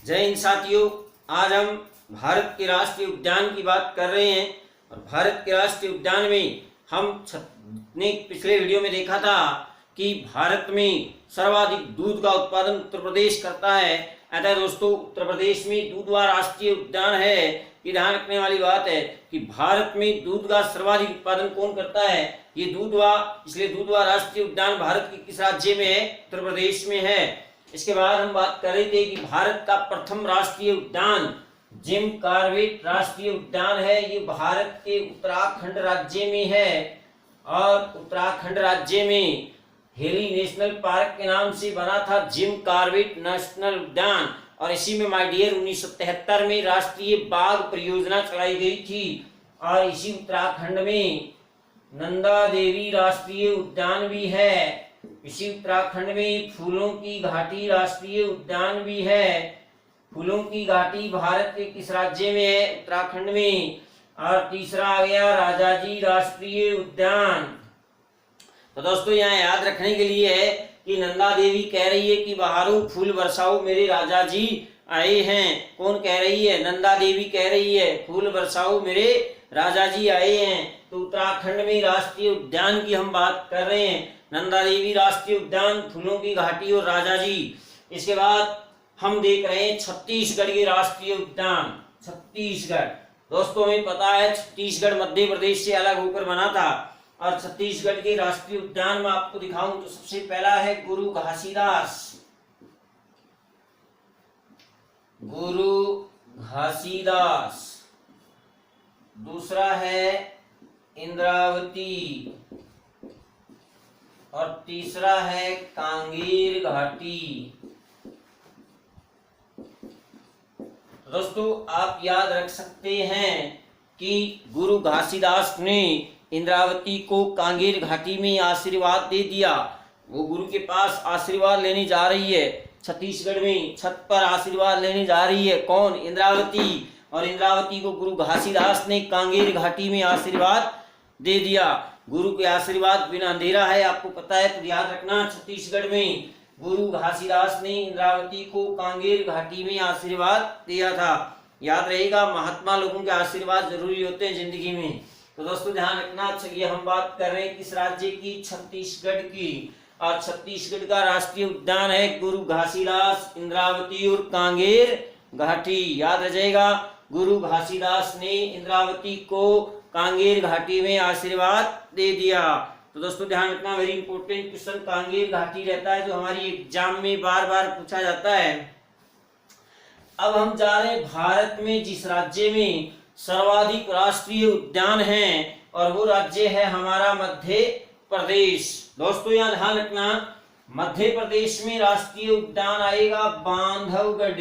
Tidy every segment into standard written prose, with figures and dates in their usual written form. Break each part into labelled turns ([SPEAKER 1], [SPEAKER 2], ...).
[SPEAKER 1] जय हिंद साथियों, आज हम भारत के राष्ट्रीय उद्यान की बात कर रहे हैं। और भारत के राष्ट्रीय उद्यान में हम ने पिछले वीडियो में देखा था कि भारत में सर्वाधिक दूध का उत्पादन उत्तर प्रदेश करता है। अतः दोस्तों, उत्तर प्रदेश में दूधवा राष्ट्रीय उद्यान है। ये ध्यान रखने वाली बात है कि भारत में दूध का सर्वाधिक उत्पादन कौन करता है, ये दूधवा। इसलिए दूधवा राष्ट्रीय उद्यान भारत के किस राज्य में है? उत्तर प्रदेश में है। इसके बाद हम बात कर रहे थे कि भारत का प्रथम राष्ट्रीय उद्यान जिम कॉर्बेट राष्ट्रीय उद्यान है। ये भारत के उत्तराखंड राज्य में है और उत्तराखंड राज्य में हेली नेशनल पार्क के नाम से बना था जिम कॉर्बेट नेशनल उद्यान। और इसी में माय डियर 1973 में राष्ट्रीय बाघ परियोजना चलाई गई थी। और इसी उत्तराखंड में नंदा देवी राष्ट्रीय उद्यान भी है। इसी उत्तराखंड में फूलों की घाटी राष्ट्रीय उद्यान भी है। फूलों की घाटी भारत के किस राज्य में है? उत्तराखंड में। और तीसरा आ गया राजाजी राष्ट्रीय उद्यान। तो दोस्तों, यहाँ याद रखने के लिए है कि नंदा देवी कह रही है कि बहारो फूल बरसाओ मेरे राजा जी आए हैं। कौन कह रही है? नंदा देवी कह रही है फूल बरसाओ मेरे राजा जी आए हैं। तो उत्तराखंड में राष्ट्रीय उद्यान की हम बात कर रहे हैं। नंदा देवी राष्ट्रीय उद्यान, फूलों की घाटी और राजा जी। इसके बाद हम देख रहे हैं छत्तीसगढ़ के राष्ट्रीय उद्यान। छत्तीसगढ़, दोस्तों हमें पता है छत्तीसगढ़ मध्य प्रदेश से अलग होकर बना था। और छत्तीसगढ़ के राष्ट्रीय उद्यान में आपको दिखाऊं तो सबसे पहला है गुरु घासीदास। गुरु घासीदास। दूसरा है इंद्रावती। और तीसरा है कांगेर घाटी। दोस्तों, आप याद रख सकते हैं कि गुरु घासीदास ने इंद्रावती को कांगेर घाटी में आशीर्वाद दे दिया। वो गुरु के पास आशीर्वाद लेने जा रही है। छत्तीसगढ़ में छत पर आशीर्वाद लेने जा रही है। कौन? इंद्रावती। और इंद्रावती को गुरु घासीदास ने कांगेर घाटी में आशीर्वाद दे दिया। गुरु के आशीर्वाद बिना अंधेरा है, आपको पता है। तो याद रखना, छत्तीसगढ़ में गुरु घासीदास ने इंद्रावती को कांगेर घाटी में आशीर्वाद दिया था। याद रहेगा, महात्मा लोगों के आशीर्वाद जरूरी होते हैं जिंदगी में। तो दोस्तों ध्यान रखना। चलिए हम बात कर रहे हैं किस राज्य की? छत्तीसगढ़ की। और छत्तीसगढ़ का राष्ट्रीय उद्यान है गुरु घासीदास, इंद्रावती और कांगेर घाटी। याद रह जाएगा, गुरु घासीदास ने इंद्रावती को कांगेर घाटी में आशीर्वाद दे दिया। तो दोस्तों ध्यान रखना, वेरी इंपॉर्टेंट क्वेश्चन कांगेर घाटी रहता है, जो हमारी एग्जाम में बार बार पूछा जाता है। अब हम जा रहे हैं भारत में जिस राज्य में सर्वाधिक राष्ट्रीय उद्यान हैं, और वो राज्य है हमारा मध्य प्रदेश। दोस्तों यहाँ ध्यान रखना, मध्य प्रदेश में राष्ट्रीय उद्यान आएगा बांधवगढ़।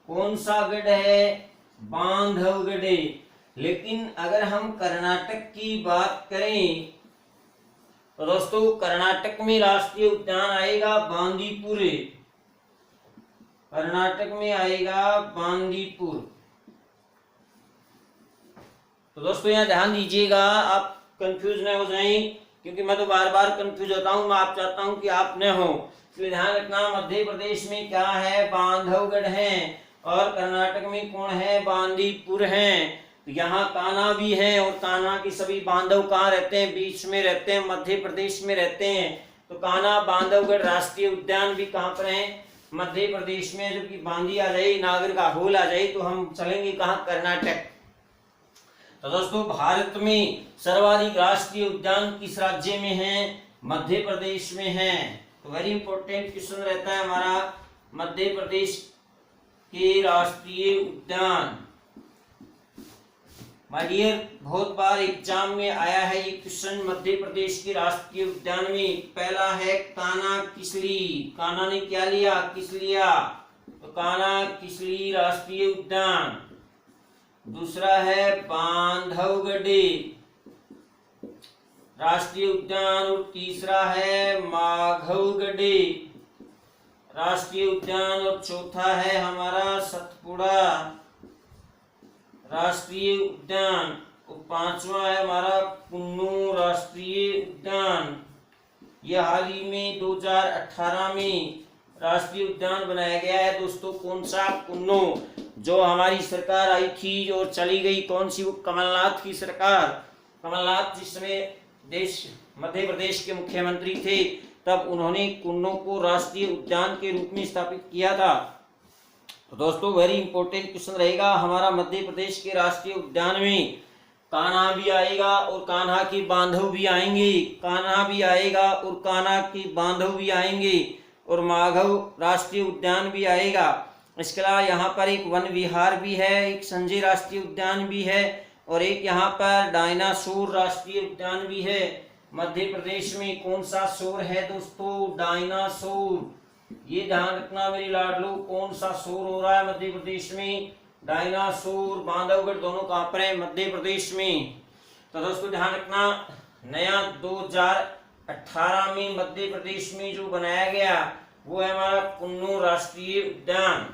[SPEAKER 1] कौन सा गढ़ है? बांधवगढ़। लेकिन अगर हम कर्नाटक की बात करें तो दोस्तों कर्नाटक में राष्ट्रीय उद्यान आएगा बांदीपुर। कर्नाटक में आएगा बांदीपुर। तो दोस्तों यहाँ ध्यान दीजिएगा, आप कंफ्यूज न हो जाएं, क्योंकि मैं तो बार बार कंफ्यूज होता हूँ। मैं आप चाहता हूँ कि आप न हो, इसलिए ध्यान रखना। मध्य प्रदेश में क्या है? बांधवगढ़ है। और कर्नाटक में कौन है? बांदीपुर है। तो यहाँ कान्हा भी है, और कान्हा के सभी बांधव कहाँ रहते हैं? बीच में रहते हैं, मध्य प्रदेश में रहते हैं। तो कान्हा बांधवगढ़ राष्ट्रीय उद्यान भी कहाँ पर है? मध्य प्रदेश में। जबकि बांदी आ जाए, नागर का होल आ जाए, तो हम चलेंगे कहाँ? कर्नाटक। तो दोस्तों भारत में सर्वाधिक राष्ट्रीय उद्यान किस राज्य में है? मध्य प्रदेश में है। तो वेरी इंपॉर्टेंट क्वेश्चन रहता है हमारा, मध्य प्रदेश के राष्ट्रीय उद्यान। माय डियर, बहुत बार एग्जाम में आया है ये क्वेश्चन मध्य प्रदेश के राष्ट्रीय उद्यान में। पहला है कान्हा किसली। कान्हा ने क्या लिया? किस लिया। तो कान्हा किसली राष्ट्रीय उद्यान। दूसरा है बांधवगढ़ राष्ट्रीय उद्यान। और तीसरा है माधवगढ़ राष्ट्रीय उद्यान। और चौथा है हमारा सतपुड़ा राष्ट्रीय उद्यान। और पांचवा है हमारा कुन्नू राष्ट्रीय उद्यान। यह हाल ही में 2018 में राष्ट्रीय उद्यान बनाया गया है दोस्तों। कौन सा? कुन्नू। जो हमारी सरकार आई थी और चली गई, कौन सी? वो कमलनाथ की सरकार। कमलनाथ जिसमें देश मध्य प्रदेश के मुख्यमंत्री थे, तब उन्होंने कुन्नू को राष्ट्रीय उद्यान के रूप में स्थापित किया था। तो दोस्तों वेरी इंपॉर्टेंट क्वेश्चन रहेगा हमारा, मध्य प्रदेश के राष्ट्रीय उद्यान में कान्हा भी आएगा और कान्हा के बांधव भी आएंगे। कान्हा भी आएगा और कान्हा के बांधव भी आएंगे, और माधव राष्ट्रीय उद्यान भी आएगा। इसके अलावा यहाँ पर एक वन विहार भी है, एक संजय राष्ट्रीय उद्यान भी है, और एक यहाँ पर डायनासोर राष्ट्रीय उद्यान भी है। मध्य प्रदेश में कौन सा शोर है दोस्तों? डायनासोर। ये ध्यान रखना मेरी लाडलो, कौन सा शोर हो रहा है मध्य प्रदेश में? डायनासोर। बांधवगढ़ दोनों कहाँ पर है? मध्य प्रदेश में। तो दोस्तों ध्यान रखना, नया 2018 में मध्य प्रदेश में जो बनाया गया वो है हमारा कुन्नू राष्ट्रीय उद्यान।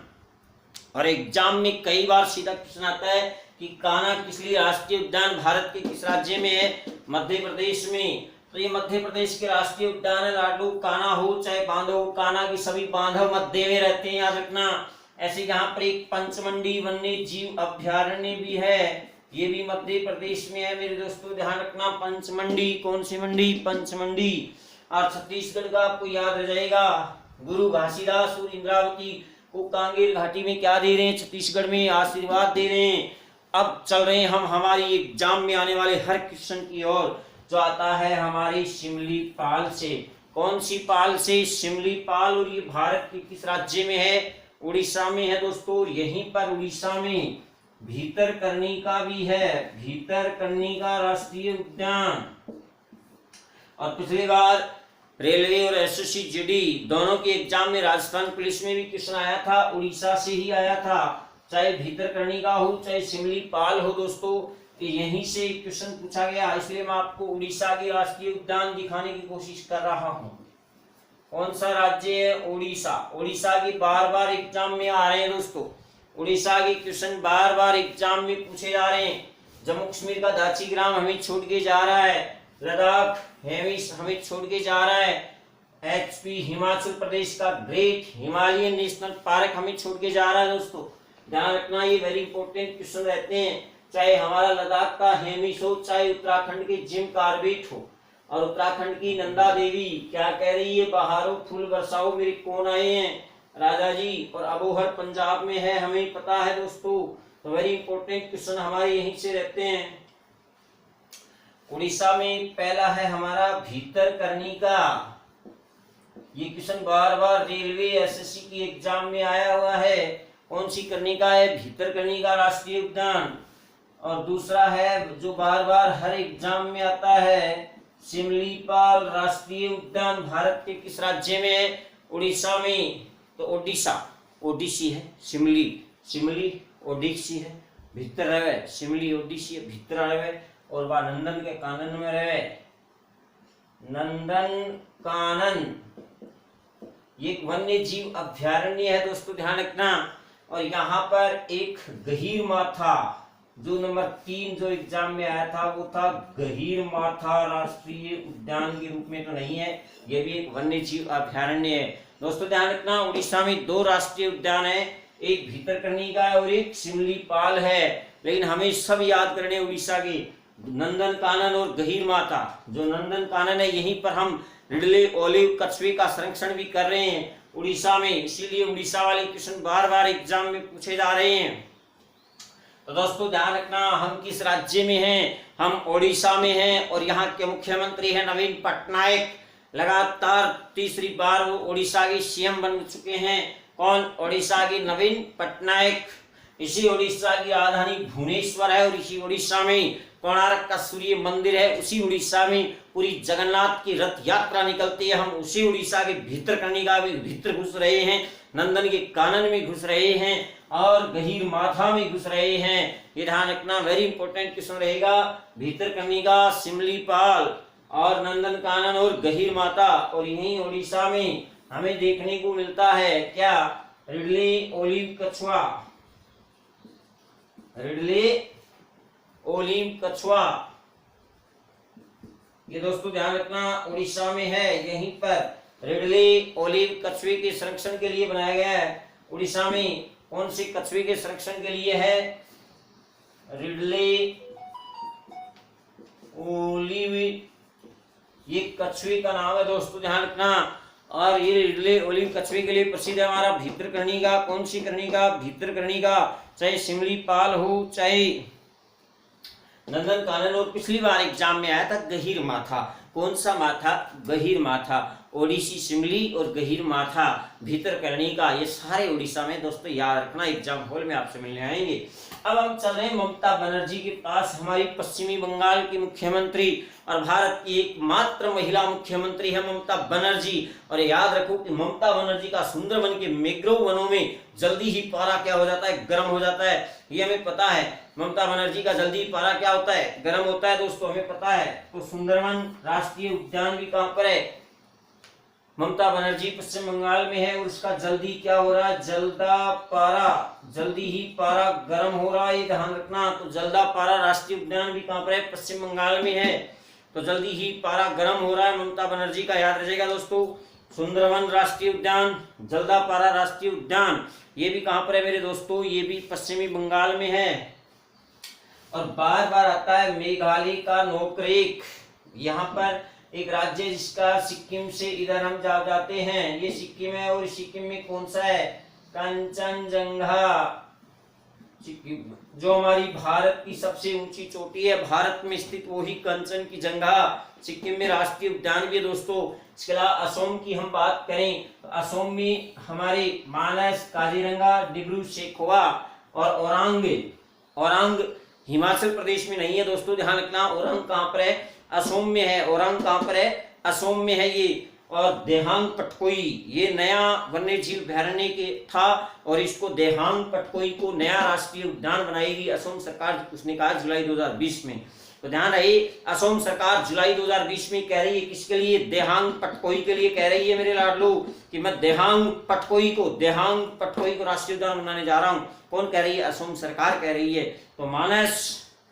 [SPEAKER 1] और एग्जाम में कई बार सीधा क्वेश्चन आता है कि कान्हा किस लिए राष्ट्रीय उद्यान भारत के किस राज्य में है? मध्य प्रदेश में। तो ये मध्य प्रदेश के राष्ट्रीय उद्यान है लाडलो। कान्हा हो चाहे बांधव हो, कान्हा के सभी बांधव मध्य में रहते हैं, याद रखना। ऐसे यहाँ पर एक पंचमंडी वन्य जीव अभ्यारण्य भी है, ये भी मध्य प्रदेश में है मेरे दोस्तों, ध्यान रखना। पंचमंडी, कौन सी मंडी? पंचमंडी। और छत्तीसगढ़ का आपको याद रह जाएगा, गुरु घासीदास और इंद्रावती को कांगेर घाटी में क्या दे रहे हैं? छत्तीसगढ़ में आशीर्वाद दे रहे हैं। अब चल रहे हैं हम हमारी एग्जाम में आने वाले हर क्वेश्चन की ओर, जो आता है हमारी सिमलीपाल से। कौन सी पाल से? सिमलीपाल। और ये भारत के किस राज्य में है? उड़ीसा में है दोस्तों। और यहीं पर उड़ीसा में भीतरकनिका भी है, भीतरकनिका राष्ट्रीय उद्यान। और पिछली बार रेलवे और एसएससी जीडी दोनों के एग्जाम में राजस्थान पुलिस में भी क्वेश्चन आया था, उड़ीसा से ही आया था। चाहे भीतरकनिका हो चाहे सिमलीपाल हो दोस्तों, तो यहीं से क्वेश्चन पूछा गया, इसलिए मैं आपको उड़ीसा के राष्ट्रीय उद्यान दिखाने की कोशिश कर रहा हूं। कौन सा राज्य है? उड़ीसा। उड़ीसा की बार बार एग्जाम में आ रहे हैं दोस्तों, उड़ीसा के क्वेश्चन बार बार एग्जाम में पूछे जा रहे हैं। जम्मू कश्मीर का दाचीग्राम हमें छोड़ के जा रहा है, लद्दाख हमें छोड़ के जा रहा है, एचपी हिमाचल प्रदेश का ग्रेट हिमालयन नेशनल पार्क हमें छोड़ के जा रहा है दोस्तों, ध्यान रखना। ये वेरी इंपॉर्टेंट क्वेश्चन रहते हैं। चाहे हमारा लद्दाख का हेमिस हो, चाहे उत्तराखंड के जिम कार्बेट हो, और उत्तराखंड की नंदा देवी क्या कह रही है? बहारो फूल बरसाओ मेरे कौन आए हैं? राजा जी। और अबोहर पंजाब में है, हमें पता है दोस्तों। तो वेरी इंपॉर्टेंट क्वेश्चन हमारे यहीं से रहते हैं। उड़ीसा में पहला है हमारा भीतरकनिका। ये क्वेश्चन बार बार रेलवे एसएससी की एग्जाम में आया हुआ है। कौन सी कर्णिका है? भीतरकनिका राष्ट्रीय उद्यान। और दूसरा है जो बार बार हर एग्जाम में आता है, सिमलीपाल राष्ट्रीय उद्यान भारत के किस राज्य में है? उड़ीसा में। तो ओडिशा, ओडिसी है, शिमली ओडिसी है, भीतर रहे, शिमली ओडिसी है, भीतर रहे, और वह नंदन के कानन में रहे, नंदन कानन। ये वन्य जीव अभ्यारण्य है दोस्तों, ध्यान रखना। और यहाँ पर एक गहीर माथा, जो नंबर 3 जो एग्जाम में आया था वो था गहीर माथा राष्ट्रीय उद्यान के रूप में तो नहीं है, ये भी एक वन्य जीव अभ्यारण्य है दोस्तों, ध्यान रखना। उड़ीसा में 2 राष्ट्रीय उद्यान है, एक भीतरकनिका है और एक सिमलीपाल है, लेकिन हमें सब याद करने उड़ीसा के, नंदन कानन और गहीर माथा। जो नंदन कानन है यहीं पर हम रिडले ओलिव कछुए का संरक्षण भी कर रहे हैं उड़ीसा में, इसीलिए उड़ीसा वाले क्वेश्चन बार बार एग्जाम में पूछे जा रहे हैं। तो दोस्तों ध्यान रखना, हम किस राज्य में हैं? हम ओडिशा में हैं, और यहाँ के मुख्यमंत्री हैं नवीन पटनायक। लगातार तीसरी बार वो ओडिशा के सीएम बन चुके हैं। कौन? ओडिशा के नवीन पटनायक। इसी ओडिशा की राजधानी भुवनेश्वर है, और इसी ओडिशा में कोणार्क का सूर्य मंदिर है। उसी उड़ीसा में पूरी जगन्नाथ की रथ यात्रा निकलती है। हम उसी उड़ीसा के भीतरकनिका में भीतर घुस रहे हैं, नंदन के कानन में घुस रहे हैं, और गहीर माथा में घुस रहे हैं। ये ध्यान रखना, वेरी इंपॉर्टेंट क्वेश्चन रहेगा। भीतरकनिका, सिमलीपाल और नंदन कानन और गहीर माता, और यही उड़ीसा में हमें देखने को मिलता है क्या? रिडले ओलिव कछुआ, रिडले ओलिव कछुआ। ये दोस्तों ध्यान रखना उड़ीसा में है, यहीं पर रिडले ओलिव कछुए के संरक्षण के लिए बनाया गया है। उड़ीसा में कौन से कछुए के संरक्षण के लिए है? रिडले ओलिव, ये कछुए का नाम है दोस्तों, ध्यान रखना। और ये रिडले ओलिव कछुए के लिए प्रसिद्ध है हमारा भितरकर्णिका। कौन सी कर्णिका? भितरकर्णिका। चाहे शिमलीपाल हो, चाहे नंदन कानन, और पिछली बार एग्जाम में आया था गहीर माथा। कौन सा माथा? गहीर माथा। ओडिसी शिमली और गहीर माथा, भितरकर्णिका, ये सारे उड़ीसा में दोस्तों, याद रखना, एग्जाम हॉल में आपसे मिलने आएंगे। अब हम चल रहे हैं ममता बनर्जी के पास। हमारी पश्चिमी बंगाल की मुख्यमंत्री और भारत की एकमात्र महिला मुख्यमंत्री है ममता बनर्जी। और याद रखो कि ममता बनर्जी का सुंदरबन के मैंग्रोव वनों में जल्दी ही पारा क्या हो जाता है? गर्म हो जाता है। ये हमें पता है। ममता बनर्जी का जल्दी पारा क्या होता है? गर्म होता है दोस्तों, हमें पता है। तो सुंदरबन राष्ट्रीय उद्यान भी कहां पर है? ममता बनर्जी पश्चिम बंगाल में है। और उसका जल्दी क्या हो रहा है? जल्दा पारा, जल्दी ही पारा गर्म हो रहा है, ये ध्यान रखना। तो जल्दा पारा राष्ट्रीय उद्यान भी कहां पर है? पश्चिम बंगाल में है। तो जल्दी ही पारा गर्म हो रहा है ममता बनर्जी का, याद रखेगा दोस्तों। सुंदरवन राष्ट्रीय उद्यान, जल्दा पारा राष्ट्रीय उद्यान, ये भी कहां पर है मेरे दोस्तों? ये भी पश्चिमी बंगाल में है। और बार बार आता है मेघालय का नोकरेक, यहाँ पर एक राज्य जिसका सिक्किम से इधर हम जाते हैं, ये सिक्किम है। और सिक्किम में कौन सा है? कंचनजंगा, जो हमारी भारत की सबसे ऊंची चोटी है, भारत में स्थित वही कंचन की जंगा सिक्किम में राष्ट्रीय उद्यान भी है दोस्तों। इसके अलावा असम की हम बात करें तो असम में हमारे मानस, काजीरंगा, डिब्रू सैखोवा और औरांग हिमाचल प्रदेश में नहीं है दोस्तों, ध्यान रखना। औरंग कहां पर है? असम में है। औरंग कहां पर है? असम में है ये। और देहांग पटकोई, ये नया वन्य जीव अभयारण्य के था और इसको देहांग पटकोई को नया राष्ट्रीय उद्यान बनाएगी असम सरकार, उसने कहा जुलाई 2020 में। तो ध्यान रहे, असम सरकार जुलाई 2020 में कह रही है किसके लिए? देहांग पटकोई के लिए कह रही है मेरे लाडलो, कि मैं देहांग पटकोई को राष्ट्रीय उद्यान बनाने जा रहा हूं। कौन कह रही है? असम सरकार कह रही है। तो मानस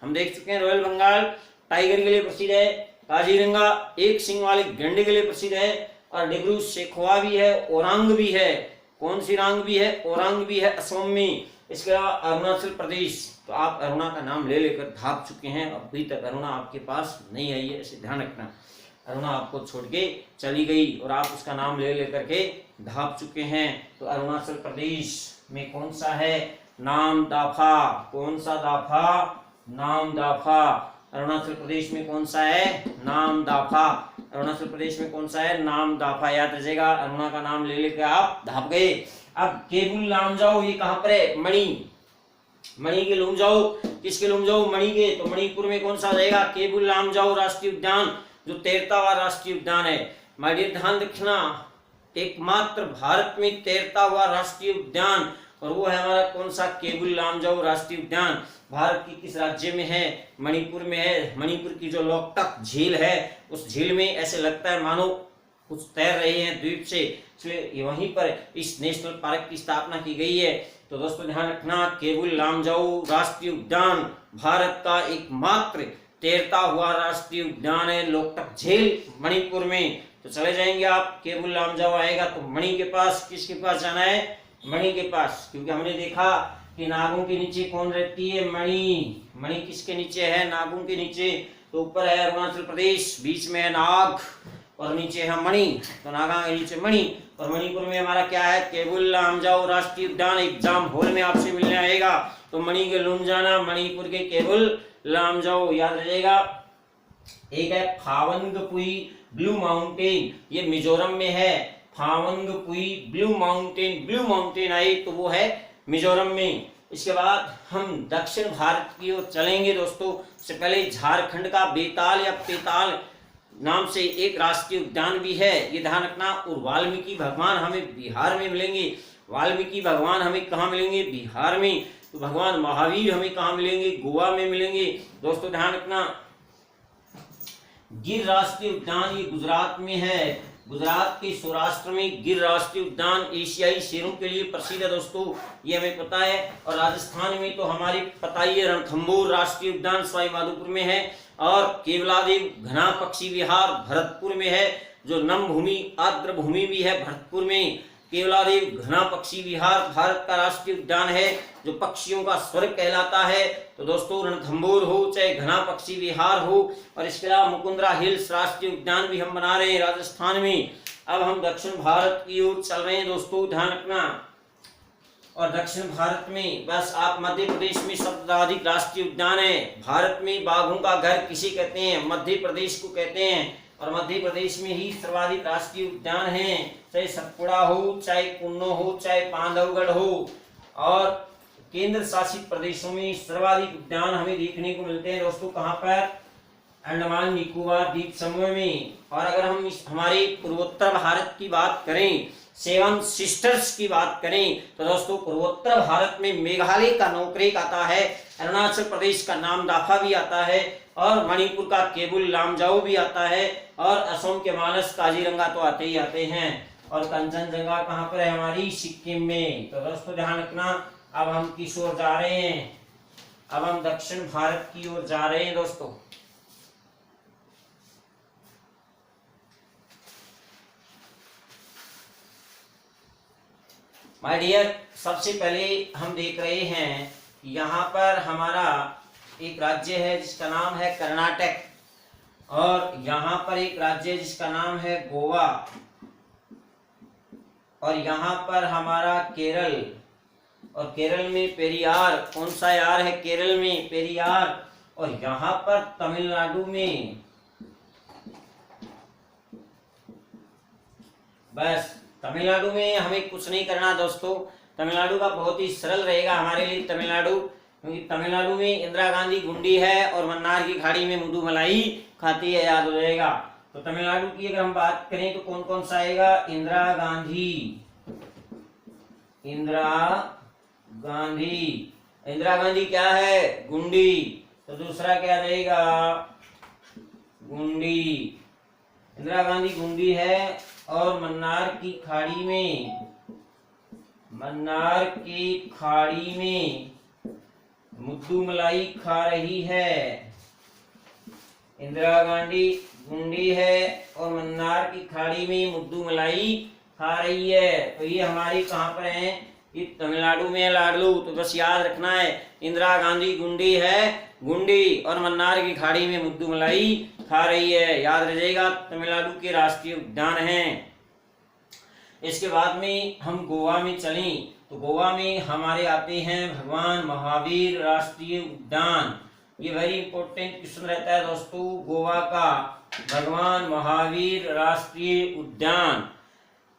[SPEAKER 1] हम देख चुके हैं, रॉयल बंगाल टाइगर के लिए प्रसिद्ध है, काजीरंगा एक सिंह वाले गैंडे के लिए प्रसिद्ध है, और डिब्रू सैखोवा भी है, औरांग भी है। कौन सी रांग भी है? औरांग भी है असम में। इसके अलावा अरुणाचल प्रदेश, तो आप अरुणा का नाम ले लेकर भाग चुके हैं, अभी तक अरुणा आपके पास नहीं आई है, इसे ध्यान रखना। अरुणा आपको छोड़ के चली गई और आप उसका नाम ले लेकर के भाग चुके हैं। तो अरुणाचल प्रदेश में कौन सा है? नामदाफा। कौन सा दाफा? नामदाफा। अरुणाचल प्रदेश में कौन सा है? नामदाफा। अरुणाचल प्रदेश में कौन सा है? नामदाफा, याद रखिएगा। अरुणा का नाम ले लेकर आप धाप गए। अब केबुल लामजाओ, ये कहां पर है? मणि के लुमजाओ, किसके लुमजाओ? मणि के। तो मणिपुर में कौन सा रहेगा? केबुल लामजाओ राष्ट्रीय उद्यान, जो 13वां राष्ट्रीय उद्यान है। माय डियर ध्यान रखना, एकमात्र भारत में 13वां राष्ट्रीय उद्यान, और वो है हमारा कौन सा? केबुल लामजाओ राष्ट्रीय उद्यान। भारत की किस राज्य में है? मणिपुर में है। मणिपुर की जो लोकटक झील है, उस झील में ऐसे लगता है मानो कुछ तैर रहे हैं द्वीप से, इसलिए वहीं पर इस नेशनल पार्क की स्थापना की गई है। तो दोस्तों ध्यान रखना, केबुल लामजाओ राष्ट्रीय उद्यान भारत का एकमात्र 13वां राष्ट्रीय उद्यान है, लोकटक झील मणिपुर में। तो चले जाएंगे आप, केबुल लामजाओ आएगा तो मणि के पास। किसके पास जाना है? मणि के पास, क्योंकि हमने देखा कि नागों के नीचे कौन रहती है? मणि किसके नीचे है? नागों के नीचे। तो ऊपर है अरुणाचल प्रदेश, बीच में है नाग और नीचे है मणि, तो नागा के नीचे मणि। और मणिपुर में हमारा क्या है? केबुल लामजाओ राष्ट्रीय उद्यान। एग्जाम हॉल में आपसे मिलने आएगा, तो मणि के लुम जाना, मणिपुर के केबुल लामजाओ, याद रखिएगा। एक है फावंगपुई ब्लू माउंटेन, ये मिजोरम में है। फावंगपुई ब्लू माउंटेन आई तो वो है मिजोरम में। इसके बाद हम दक्षिण भारत की ओर चलेंगे दोस्तों। इससे पहले झारखंड का बेताल या पेताल नाम से एक राष्ट्रीय उद्यान भी है, ये ध्यान रखना। और वाल्मीकि भगवान हमें बिहार में मिलेंगे। वाल्मीकि भगवान हमें कहाँ मिलेंगे? बिहार में। तो भगवान महावीर हमें कहाँ मिलेंगे? गोवा में मिलेंगे। दोस्तों ध्यान रखना, गिर राष्ट्रीय उद्यान ये गुजरात में है। गुजरात के सौराष्ट्र में गिर राष्ट्रीय उद्यान एशियाई शेरों के लिए प्रसिद्ध है दोस्तों, ये हमें पता है। और राजस्थान में तो हमारी पता ही है, रणथंभौर राष्ट्रीय उद्यान सवाई माधोपुर में है। और केवलादेव घना पक्षी विहार भरतपुर में है, जो नम भूमि आर्द्र भूमि भी है भरतपुर में। केवलादेव घना पक्षी विहार भारत का राष्ट्रीय उद्यान है, जो पक्षियों का स्वर्ग कहलाता है। तो दोस्तों रणथंभौर हो चाहे घना पक्षी विहार हो, और इसके अलावा मुकुंदरा हिल्स राष्ट्रीय उद्यान भी हम बना रहे हैं राजस्थान में। अब हम दक्षिण भारत की ओर चल रहे हैं दोस्तों, ध्यान रखना। और दक्षिण भारत में बस आप मध्य प्रदेश में सर्वाधिक राष्ट्रीय उद्यान है। भारत में बाघों का घर किसे कहते हैं? मध्य प्रदेश को कहते हैं। और मध्य प्रदेश में ही सर्वाधिक राष्ट्रीय उद्यान है, चाहे सतपुड़ा हो चाहे कुन्नो हो चाहे बांधवगढ़ हो। और केंद्र शासित प्रदेशों में सर्वाधिक उद्यान हमें देखने को मिलते हैं दोस्तों, कहाँ पर? अंडमान निकोबार द्वीप समूह में। और अगर हम हमारे पूर्वोत्तर भारत की बात करें, सेवन सिस्टर्स की बात करें, तो दोस्तों पूर्वोत्तर भारत में मेघालय का नोकरेक आता है, अरुणाचल प्रदेश का नामदाफा भी आता है, और मणिपुर का केबुल लामजाओ भी आता है, और असम के मानस काजीरंगा तो आते ही आते हैं। और कंचनजंगा कहाँ पर है? हमारी सिक्किम में। तो दोस्तों ध्यान रखना। अब हम किस ओर जा रहे हैं? अब हम दक्षिण भारत की ओर जा रहे हैं दोस्तों। माय डियर, सबसे पहले हम देख रहे हैं यहाँ पर हमारा एक राज्य है जिसका नाम है कर्नाटक, और यहाँ पर एक राज्य है जिसका नाम है गोवा, और यहाँ पर हमारा केरल। और केरल में पेरियार, कौन सा यार है केरल में? पेरियार। और यहाँ पर तमिलनाडु में बस तमिलनाडु में हमें कुछ नहीं करना दोस्तों। तमिलनाडु का बहुत ही सरल रहेगा हमारे लिए तमिलनाडु, क्योंकि तमिलनाडु में इंदिरा गांधी गुंडी है और मन्नार की खाड़ी में मधुमलाई खाती है, याद हो जाएगा। तो तमिलनाडु की अगर हम बात करें तो कौन कौन सा आएगा? इंदिरा गांधी, इंदिरा गांधी। इंदिरा गांधी क्या है? गुंडी। तो दूसरा क्या रहेगा? गुंडी। इंदिरा गांधी गुंडी है, और मन्नार की खाड़ी में, मन्नार की खाड़ी में मुद्दू मलाई खा रही है। इंदिरा गांधी गुंडी है और मन्नार की खाड़ी में मुद्दू मलाई खा रही है। तो ये हमारी कहाँ पर है? ये तमिलनाडु में लाडलू। तो बस याद रखना है, इंदिरा गांधी गुंडी है, गुंडी, और मन्नार की खाड़ी में मुद्दू मलाई खा रही है, याद रह जाएगा। तमिलनाडु के राष्ट्रीय उद्यान हैं। इसके बाद में हम गोवा में चलें तो गोवा में हमारे आते हैं भगवान महावीर राष्ट्रीय उद्यान। ये वेरी इंपॉर्टेंट क्वेश्चन रहता है दोस्तों, गोवा का भगवान महावीर राष्ट्रीय उद्यान।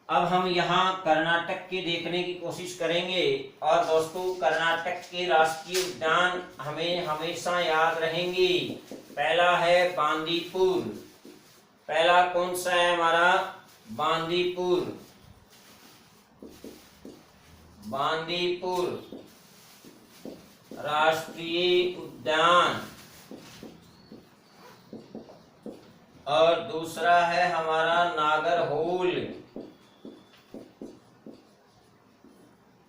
[SPEAKER 1] अब हम यहाँ कर्नाटक के देखने की कोशिश करेंगे, और दोस्तों कर्नाटक के राष्ट्रीय उद्यान हमें हमेशा याद रहेंगे। पहला है बांदीपुर। पहला कौन सा है हमारा? बांदीपुर। बांदीपुर राष्ट्रीय उद्यान। और दूसरा है हमारा नागरहोल।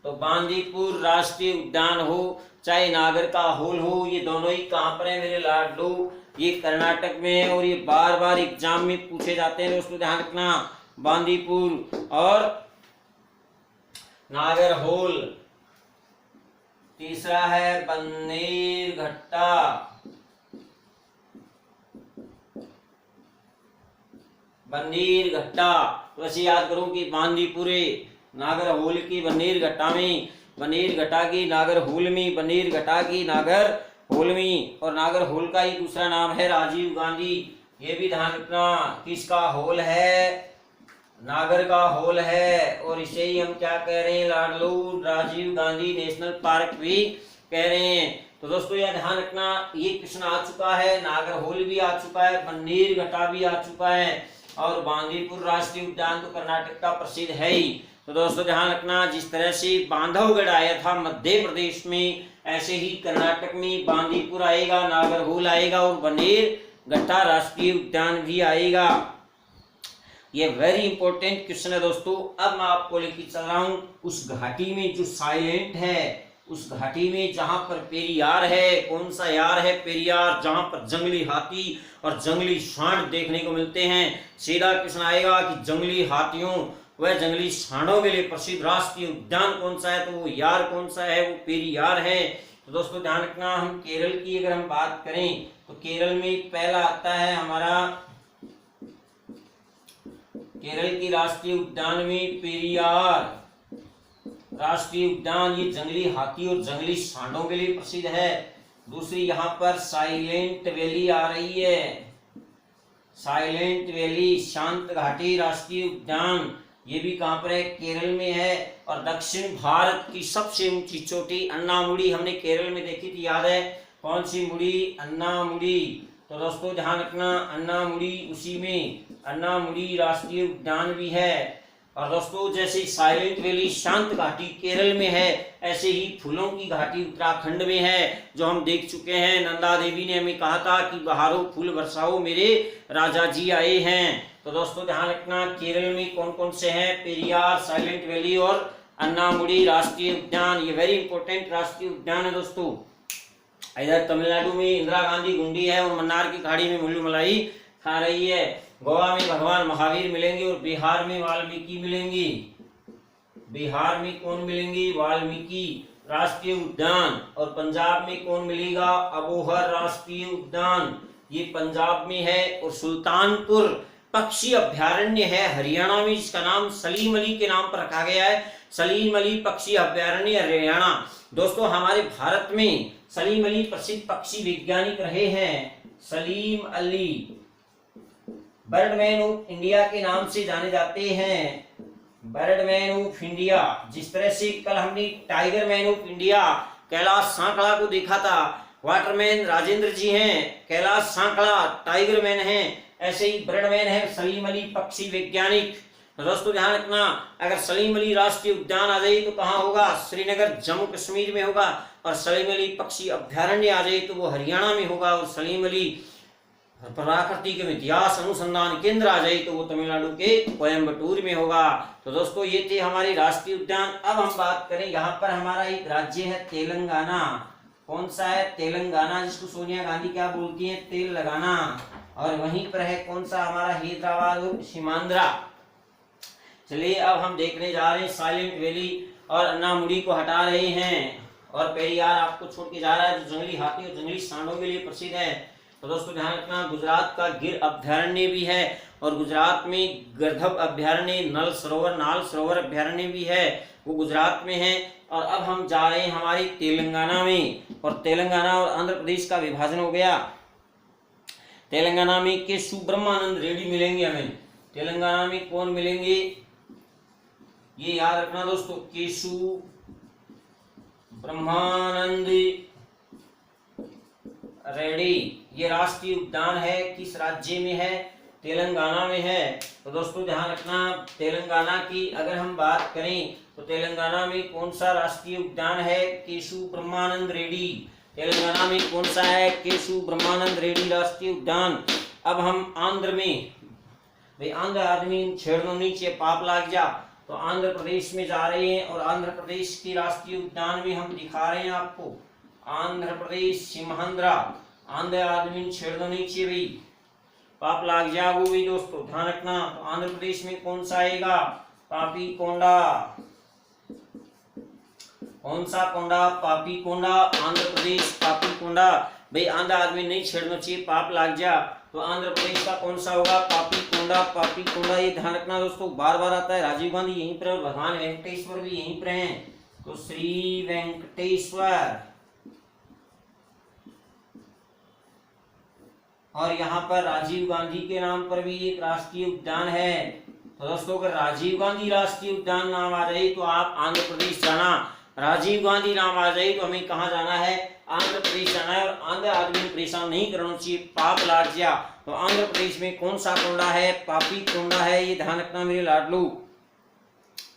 [SPEAKER 1] तो बांदीपुर राष्ट्रीय उद्यान हो चाहे नागर का होल हो, ये दोनों ही कहाँ पर है मेरे लाडलो? ये कर्नाटक में है, और ये बार बार एग्जाम में पूछे जाते हैं दोस्तों, ध्यान रखना। बांदीपुर और नागरहोल। तीसरा है बन्नेरघट्टा। बन्नेरघट्टा। तो ऐसे याद करो कि बांदीपुरे, नागरहोल की बन्नेरघट्टा में, बन्नेरघट्टा की नागरहोल में, बन्नेरघट्टा की नागरहोल में। और नागरहोल का ही दूसरा नाम है राजीव गांधी। ये भी ध्यान रखना, किसका होल है? नागर का होल है। और इसे ही हम क्या कह रहे हैं लाडलो? राजीव गांधी नेशनल पार्क भी कह रहे हैं। तो दोस्तों यह ध्यान रखना, ये क्वेश्चन आ चुका है, नागरहोल भी आ चुका है, बन्नेरघट्टा भी आ चुका है, और बांदीपुर राष्ट्रीय उद्यान तो कर्नाटक का प्रसिद्ध है ही। तो दोस्तों ध्यान रखना, जिस तरह से बांधवगढ़ आया था मध्य प्रदेश में, ऐसे ही कर्नाटक में बांदीपुर आएगा, नागरहोल आएगा, और बन्नेरघट्टा राष्ट्रीय उद्यान भी आएगा। ये वेरी इंपॉर्टेंट क्वेश्चन है दोस्तों। अब मैं आपको लेके चल रहा हूँ उस घाटी में जो साइलेंट है, उस घाटी में जहां पर पेरियार है। कौन सा यार है? पेरियार, जहां पर जंगली हाथी और जंगली सांड देखने को मिलते हैं। सीधा प्रश्न आएगा कि जंगली हाथियों वह जंगली सांडों के लिए प्रसिद्ध राष्ट्रीय उद्यान कौन सा है? तो वो यार कौन सा है? वो पेरियार है। तो दोस्तों ध्यान रखना, हम केरल की अगर हम बात करें तो केरल में पहला आता है हमारा, केरल की राष्ट्रीय उद्यान में पेरियार राष्ट्रीय उद्यान, ये जंगली हाथी और जंगली सांडों के लिए प्रसिद्ध है। दूसरी यहाँ पर साइलेंट वैली आ रही है, साइलेंट वैली शांत घाटी राष्ट्रीय उद्यान, ये भी कहां पर है? केरल में है। और दक्षिण भारत की सबसे ऊंची चोटी अन्नामुडी हमने केरल में देखी थी, याद है? कौन सी मुड़ी? अन्नामुडी। तो दोस्तों ध्यान रखना, अन्नामुडी उसी में अन्नामुडी राष्ट्रीय उद्यान भी है। और दोस्तों जैसे साइलेंट वैली शांत घाटी केरल में है, ऐसे ही फूलों की घाटी उत्तराखंड में है, जो हम देख चुके हैं। नंदा देवी ने हमें कहा था कि बहारो फूल बरसाओ मेरे राजा जी आए हैं। तो दोस्तों ध्यान रखना, केरल में कौन कौन से हैं? पेरियार, साइलेंट वैली और अन्नामुडी राष्ट्रीय उद्यान, ये वेरी इंपॉर्टेंट राष्ट्रीय उद्यान है दोस्तों। इधर तमिलनाडु में इंदिरा गांधी गुंडी है और मन्नार की खाड़ी में मुल्लू मलाई खा रही है। गोवा में भगवान महावीर मिलेंगे और बिहार में वाल्मीकि मिलेंगी। बिहार में कौन मिलेंगी? वाल्मीकि राष्ट्रीय उद्यान। और पंजाब में कौन मिलेगा? अबोहर राष्ट्रीय उद्यान, ये पंजाब में है। और सुल्तानपुर पक्षी अभ्यारण्य है हरियाणा में, जिसका नाम सलीम अली के नाम पर रखा गया है। सलीम अली पक्षी अभ्यारण्य हरियाणा। दोस्तों हमारे भारत में सलीम अली प्रसिद्ध पक्षी वैज्ञानिक रहे हैं। Salim Ali Birdman of India के नाम से जाने जाते हैं। बर्डमैन ऑफ इंडिया, जिस तरह से कल हमने tiger man of India Kailash सांकला को देखा था, वाटरमैन राजेंद्र जी हैं, कैलाश सांकला टाइगर मैन हैं, ऐसे ही बर्डमैन है सलीम अली पक्षी वैज्ञानिक। दोस्तों ध्यान रखना, अगर सलीम अली राष्ट्रीय उद्यान आ जाए तो कहाँ होगा? श्रीनगर जम्मू कश्मीर में होगा। और सलीम अली पक्षी अभ्यारण्य आ जाए तो वो हरियाणा में होगा। और सलीम अली प्राकृतिक इतिहास अनुसंधान केंद्र आ जाए तो वो तमिलनाडु के कोयम्बटूर में होगा। तो दोस्तों ये थे हमारे राष्ट्रीय उद्यान। अब हम बात करें, यहाँ पर हमारा एक राज्य है तेलंगाना। कौन सा है? तेलंगाना, जिसको सोनिया गांधी क्या बोलती हैं? तेल लगाना। और वहीं पर है कौन सा? हमारा हैदराबाद और सीमांध्रा। चलिए अब हम देखने जा रहे हैं साइलेंट वैली और अन्नामुडी को हटा रहे हैं, और पेरियार आपको छोड़ के जा रहा है, जो जंगली हाथी और जंगली सांडों के लिए प्रसिद्ध है। तो दोस्तों ध्यान रखना, गुजरात का गिर अभ्यारण्य भी है, और गुजरात में गर्धब अभ्यारण्य, नाल सरोवर अभ्यारण्य भी है, वो गुजरात में है। और अब हम जा रहे हैं हमारी तेलंगाना में, और तेलंगाना और आंध्र प्रदेश का विभाजन हो गया। तेलंगाना में केशु ब्रह्मानंद रेड्डी मिलेंगे हमें। तेलंगाना में कौन मिलेंगे? ये याद रखना दोस्तों, केशु ब्रह्मानंद रेड्डी। ये राष्ट्रीय उद्यान है, किस राज्य में है? तेलंगाना में है। तो दोस्तों ध्यान रखना, तेलंगाना की अगर हम बात करें तो तेलंगाना में कौन सा राष्ट्रीय उद्यान है? केशु ब्रह्मानंद रेड्डी। तेलंगाना में कौन सा है? केशु ब्रह्मानंद रेड्डी राष्ट्रीय उद्यान। अब हम आंध्र में, भाई आंध्र आदमी छेड़नो नीचे पाप लाग जा, तो आंध्र प्रदेश में जा रहे हैं। और आंध्र प्रदेश की राष्ट्रीय उद्यान भी हम दिखा रहे हैं आपको। आंध्र प्रदेश सिमहंद्रा, आंध्र आदमी छेड़नो नीचे भी पाप लाग जा, वो भी दोस्तों ध्यान रखना। तो आंध्र प्रदेश में कौन सा आएगा? पापी कोंडा। कौन सा कोंडा? पापी कोंडा, आंध्र प्रदेश पापी कोंडा। भाई आंध्र आदमी नहीं छेड़ना चाहिए, पाप लाग जा, तो आंध्र प्रदेश का कौन सा होगा? पापी कोंडा, पापी कोंडा। ये ध्यान रखना दोस्तों, बार बार आता है। राजीव गांधी यहीं पर और भगवान वेंकटेश्वर भी यहीं पर हैं, तो श्री वेंकटेश्वर। और यहाँ पर राजीव गांधी के नाम पर भी एक राष्ट्रीय उद्यान है। तो दोस्तों अगर राजीव गांधी राष्ट्रीय उद्यान नाम आ जाए तो आप आंध्र प्रदेश जाना। राजीव गांधी नाम आ जाए तो हमें कहाँ जाना है? आंध्र प्रदेश जाना है। और आंध्र आदमी परेशान नहीं करना चाहिए, पाप लाग जा। तो आंध्र प्रदेश में कौन सा कोंडा है? पापी कोंडा है, ये ध्यान रखना मेरे लाडलू।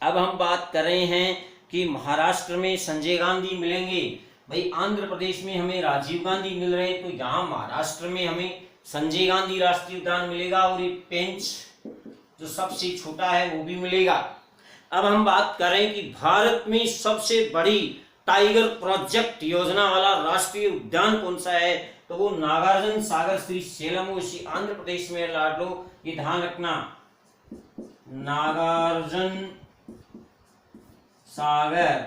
[SPEAKER 1] अब हम बात कर रहे हैं कि महाराष्ट्र में संजय गांधी मिलेंगे। भाई आंध्र प्रदेश में हमें राजीव गांधी मिल रहे हैं, तो यहाँ महाराष्ट्र में हमें संजय गांधी राष्ट्रीय उद्यान मिलेगा। और ये पेंच जो सबसे छोटा है वो भी मिलेगा। अब हम बात कर रहे हैं कि भारत में सबसे बड़ी टाइगर प्रोजेक्ट योजना वाला राष्ट्रीय उद्यान कौन सा है? तो वो नागार्जुन सागर श्रीशैलम, उसी आंध्र प्रदेश में लाडो, ये ध्यान रखना, नागार्जुन सागर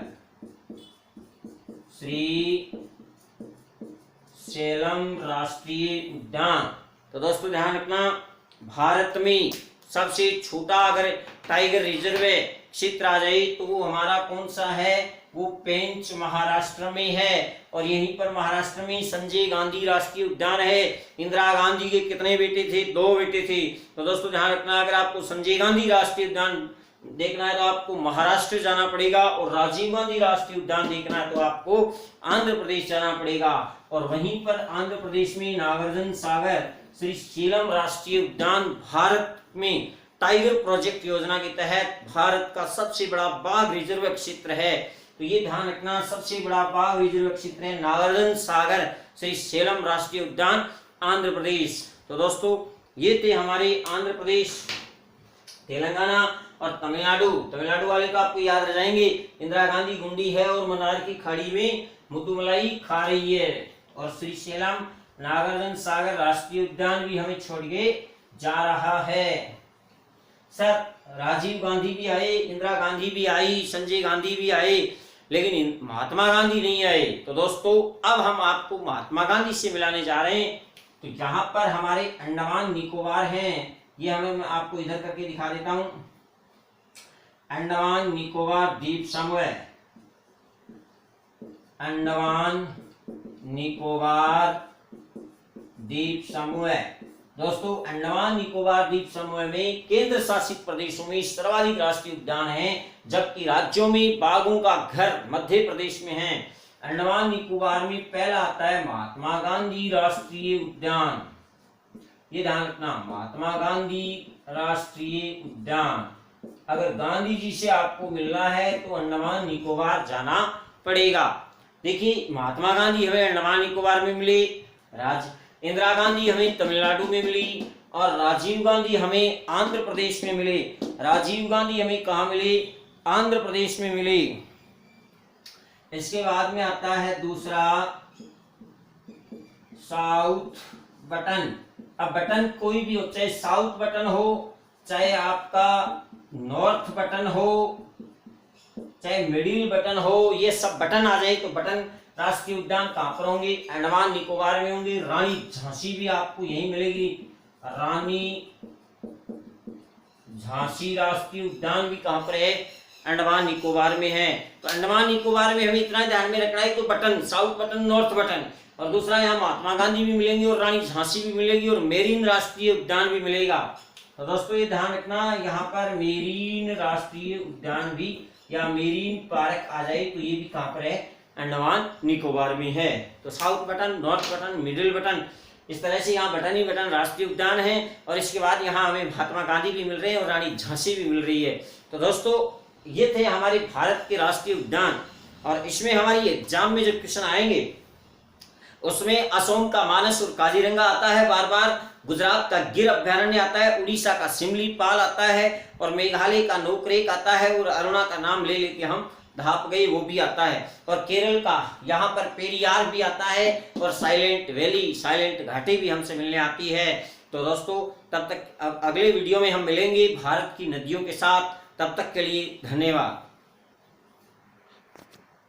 [SPEAKER 1] श्रीशैलम राष्ट्रीय उद्यान। तो दोस्तों ध्यान रखना, भारत में सबसे छोटा अगर टाइगर रिजर्व क्षेत्र आ जाए तो वो हमारा कौन सा है? वो पेंच महाराष्ट्र में है। और यहीं पर महाराष्ट्र में संजय गांधी राष्ट्रीय उद्यान है। इंदिरा गांधी के कितने बेटे थे? 2 बेटे थे। तो दोस्तों ध्यान रखना, अगर आपको संजय गांधी राष्ट्रीय उद्यान देखना है तो आपको महाराष्ट्र जाना पड़ेगा, और राजीव गांधी राष्ट्रीय उद्यान देखना है तो आपको आंध्र प्रदेश जाना पड़ेगा। और वहीं पर आंध्र प्रदेश में नागार्जुन सागर श्रीशैलम राष्ट्रीय उद्यान भारत में टाइगर प्रोजेक्ट योजना के तहत भारत का सबसे बड़ा बाघ रिजर्व क्षेत्र है। तो ये ध्यान रखना, सबसे बड़ा बाघ रिजर्व क्षेत्र है नागार्जुन सागर श्रीशैलम राष्ट्रीय उद्यान, आंध्र प्रदेश। तो दोस्तों ये थे हमारे आंध्र प्रदेश, तेलंगाना और तमिलनाडु। तमिलनाडु वाले तो आपको याद रह जाएंगे, इंदिरा गांधी गुंडी है और मन्नार की खाड़ी में मुद्दुमलाई खा रही है। और श्रीशैलम नागार्जुन सागर राष्ट्रीय उद्यान भी हमें छोड़ के जा रहा है। सर राजीव गांधी भी आए, इंदिरा गांधी भी आई, संजय गांधी भी आए, लेकिन महात्मा गांधी नहीं आए। तो दोस्तों अब हम आपको महात्मा गांधी से मिलाने जा रहे हैं। तो यहाँ पर हमारे अंडमान निकोबार हैं, ये हमें मैं आपको इधर करके दिखा देता हूं। अंडमान निकोबार द्वीप समूह, अंडमान निकोबार द्वीप समूह। दोस्तों अंडमान निकोबार द्वीप समूह में केंद्र शासित प्रदेशों में सर्वाधिक राष्ट्रीय उद्यान हैं, जबकि राज्यों में बाघों का घर मध्य प्रदेश में है। अंडमान निकोबार में पहला आता है महात्मा गांधी राष्ट्रीय उद्यान, ये ध्यान रखना, महात्मा गांधी राष्ट्रीय उद्यान। अगर गांधी जी से आपको मिलना है तो अंडमान निकोबार जाना पड़ेगा। देखिए महात्मा गांधी हमें अंडमान निकोबार में मिले, इंदिरा गांधी हमें तमिलनाडु में मिली, और राजीव गांधी हमें आंध्र प्रदेश में मिले। राजीव गांधी हमें कहाँ मिले? आंध्र प्रदेश में मिले। इसके बाद में आता है दूसरा साउथ बटन। अब बटन कोई भी हो, चाहे साउथ बटन हो, चाहे आपका नॉर्थ बटन हो, चाहे मिडिल बटन हो, ये सब बटन आ जाए तो बटन राष्ट्रीय उद्यान कहां पर होंगे? अंडमान निकोबार में होंगे। रानी झांसी भी आपको यही मिलेगी, रानी झांसी राष्ट्रीय उद्यान भी कहां पर है? अंडमान निकोबार में है। तो अंडमान निकोबार में हमें इतना ध्यान में रखना है, तो button south button, north button, और दूसरा यहाँ महात्मा गांधी भी मिलेंगे और रानी झांसी भी मिलेगी और मेरीन राष्ट्रीय उद्यान भी मिलेगा। तो दोस्तों ये ध्यान रखना, यहाँ पर मेरीन राष्ट्रीय उद्यान भी या मेरीन पार्क आ जाए तो ये भी कहां पर है? अंडमान निकोबार में है। तो south button, north button, middle button, इस तरह से यहाँ बटन ही बटन राष्ट्रीय उद्यान है। और इसके बाद यहाँ हमें महात्मा गांधी भी मिल रहे हैं और रानी झांसी भी मिल रही है। तो दोस्तों ये थे हमारे भारत के राष्ट्रीय उद्यान, और इसमें हमारी एग्जाम में जो क्वेश्चन आएंगे उसमें असोम का मानस और काजीरंगा आता है बार बार, गुजरात का गिर अभ्यारण्य आता है, उड़ीसा का सिमलीपाल आता है, और मेघालय का नोकरेक आता है, और अरुणा का नाम ले लेके हम धाप गए वो भी आता है, और केरल का यहाँ पर पेरियार भी आता है, और साइलेंट वैली, साइलेंट घाटी भी हमसे मिलने आती है। तो दोस्तों तब तक अब अगले वीडियो में हम मिलेंगे भारत की नदियों के साथ। तब तक के लिए धन्यवाद।